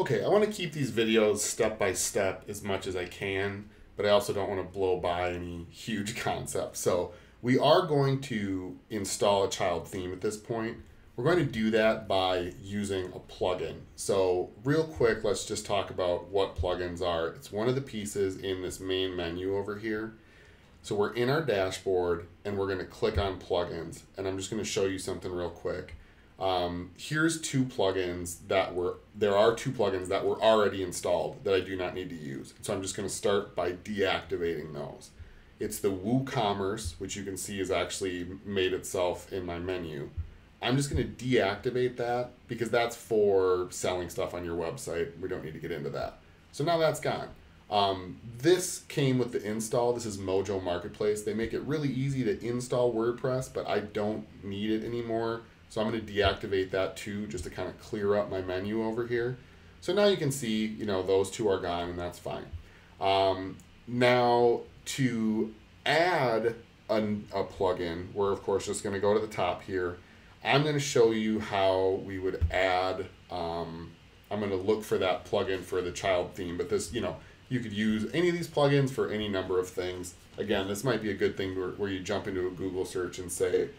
Okay, I want to keep these videos step by step as much as I can, but I also don't want to blow by any huge concepts. So we are going to install a child theme at this point. We're going to do that by using a plugin. So real quick, let's just talk about what plugins are. It's one of the pieces in this main menu over here. So we're in our dashboard and we're going to click on plugins, and I'm just going to show you something real quick. Here's two plugins there are two plugins that were already installed that I do not need to use. So I'm just going to start by deactivating those. It's the WooCommerce, which you can see is actually made itself in my menu. I'm just going to deactivate that because that's for selling stuff on your website. We don't need to get into that. So now that's gone. This came with the install. This is Mojo Marketplace. They make it really easy to install WordPress, but I don't need it anymore. So I'm going to deactivate that too, just to kind of clear up my menu over here. So now you can see, those two are gone, and that's fine. Now to add a plugin, we're of course just going to go to the top here. I'm going to show you how we would add, I'm going to look for that plugin for the child theme, but this, you could use any of these plugins for any number of things. Again, this might be a good thing where you jump into a Google search and say,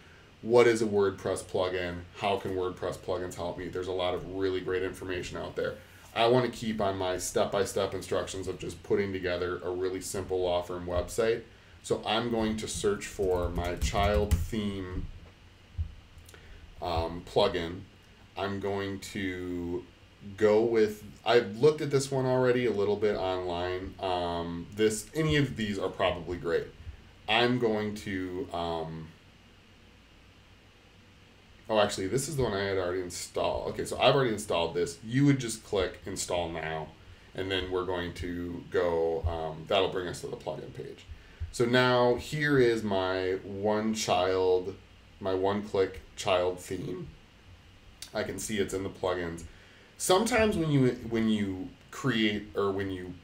what is a WordPress plugin? How can WordPress plugins help me? There's a lot of really great information out there. I want to keep on my step-by-step instructions of just putting together a really simple law firm website. So I'm going to search for my child theme plugin. I'm going to go with, I've looked at this one already a little bit online. Any of these are probably great. I'm going to, actually, this is the one I had already installed. Okay, so I've already installed this. You would just click install now, and then we're going to go, that'll bring us to the plugin page. So now here is my one-click child theme. I can see it's in the plugins. Sometimes when you create or when you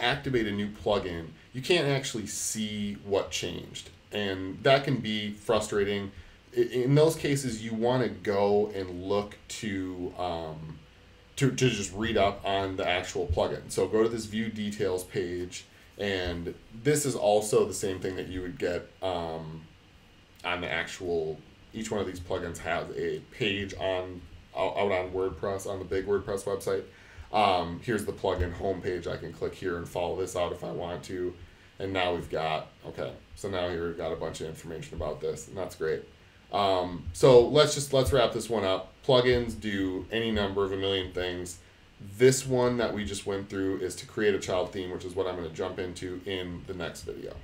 activate a new plugin, you can't actually see what changed, and that can be frustrating. In those cases, you want to go and look to just read up on the actual plugin. So go to this view details page, and this is also the same thing that you would get on the actual. Each one of these plugins has a page out on WordPress, on the big WordPress website. Here's the plugin homepage. I can click here and follow this out if I want to. And now we've got, so now here we've got a bunch of information about this, and that's great. So let's wrap this one up. Plugins do any number of a million things. This one that we just went through is to create a child theme, which is what I'm going to jump into in the next video.